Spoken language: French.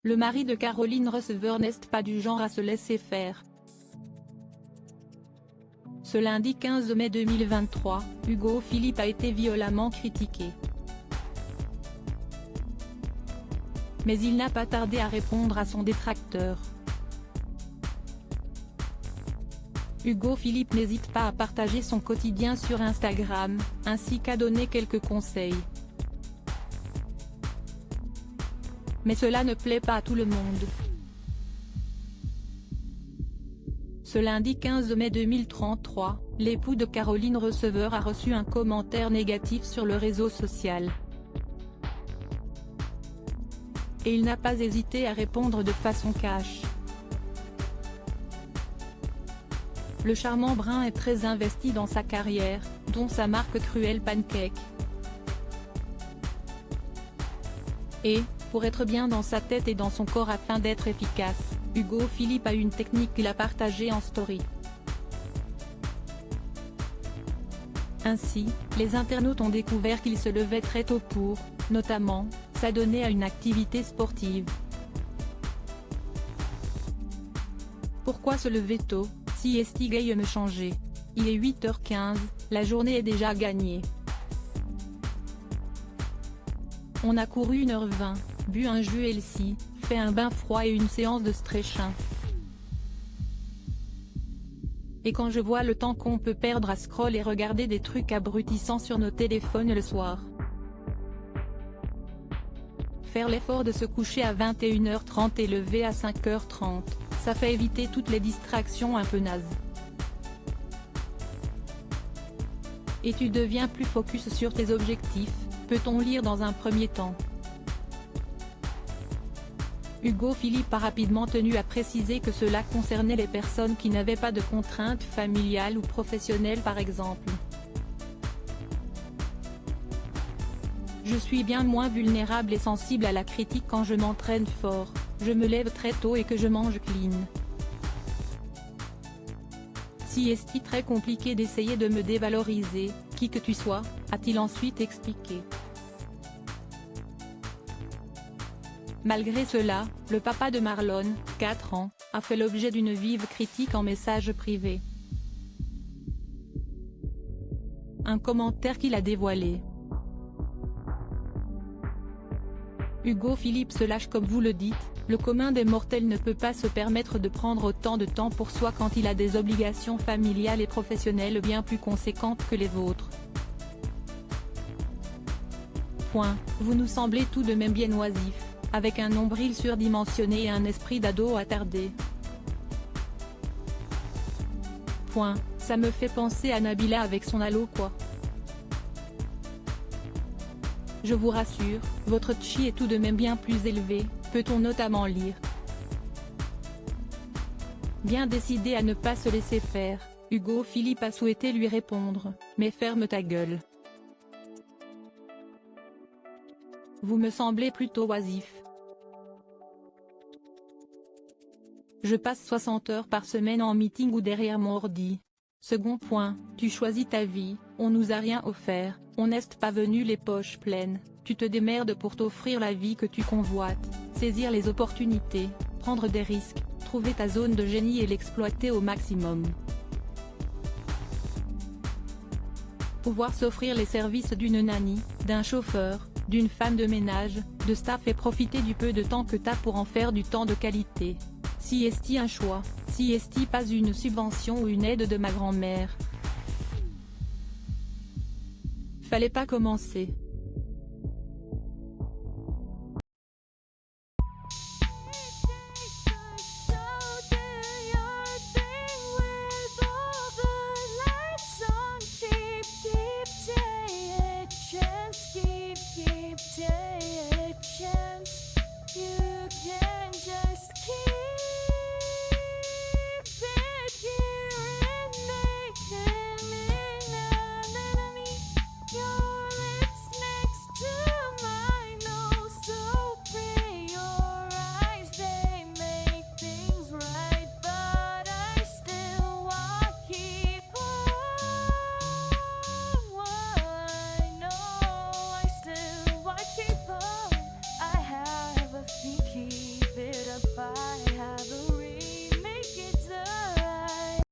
Le mari de Caroline Receveur n'est pas du genre à se laisser faire. Ce lundi 15 mai 2023, Hugo Philippe a été violemment critiqué. Mais il n'a pas tardé à répondre à son détracteur. Hugo Philippe n'hésite pas à partager son quotidien sur Instagram, ainsi qu'à donner quelques conseils. Mais cela ne plaît pas à tout le monde. Ce lundi 15 mai 2033, l'époux de Caroline Receveur a reçu un commentaire négatif sur le réseau social. Et il n'a pas hésité à répondre de façon cash. Le charmant brun est très investi dans sa carrière, dont sa marque Cruel Pancake. Et, pour être bien dans sa tête et dans son corps afin d'être efficace, Hugo Philippe a une technique qu'il a partagée en story. Ainsi, les internautes ont découvert qu'il se levait très tôt pour, notamment, s'adonner à une activité sportive. Pourquoi se lever tôt, si est-il gay me changer? Il est 8h15, la journée est déjà gagnée. On a couru 1h20, bu un jus healthy, fait un bain froid et une séance de stretching. Et quand je vois le temps qu'on peut perdre à scroll et regarder des trucs abrutissants sur nos téléphones le soir. Faire l'effort de se coucher à 21h30 et lever à 5h30, ça fait éviter toutes les distractions un peu nazes. Et tu deviens plus focus sur tes objectifs, peut-on lire dans un premier temps. Hugo Philippe a rapidement tenu à préciser que cela concernait les personnes qui n'avaient pas de contraintes familiales ou professionnelles par exemple. Je suis bien moins vulnérable et sensible à la critique quand je m'entraîne fort, je me lève très tôt et que je mange clean. Si est-il très compliqué d'essayer de me dévaloriser, qui que tu sois, a-t-il ensuite expliqué. Malgré cela, le papa de Marlon, 4 ans, a fait l'objet d'une vive critique en message privé. Un commentaire qu'il a dévoilé. Hugo Philippe se lâche comme vous le dites, le commun des mortels ne peut pas se permettre de prendre autant de temps pour soi quand il a des obligations familiales et professionnelles bien plus conséquentes que les vôtres. Vous nous semblez tout de même bien oisif, avec un nombril surdimensionné et un esprit d'ado attardé. Ça me fait penser à Nabila avec son halo quoi. Je vous rassure, votre chi est tout de même bien plus élevé, peut-on notamment lire. Bien décidé à ne pas se laisser faire, Hugo Philippe a souhaité lui répondre, mais ferme ta gueule. Vous me semblez plutôt oisif. Je passe 60 heures par semaine en meeting ou derrière mon ordi. Second point, tu choisis ta vie, on nous a rien offert, on n'est pas venu les poches pleines, tu te démerdes pour t'offrir la vie que tu convoites, saisir les opportunités, prendre des risques, trouver ta zone de génie et l'exploiter au maximum. Pouvoir s'offrir les services d'une nanny, d'un chauffeur, d'une femme de ménage, de staff et profiter du peu de temps que t'as pour en faire du temps de qualité. Si est-il un choix, si est-il pas une subvention ou une aide de ma grand-mère. Fallait pas commencer.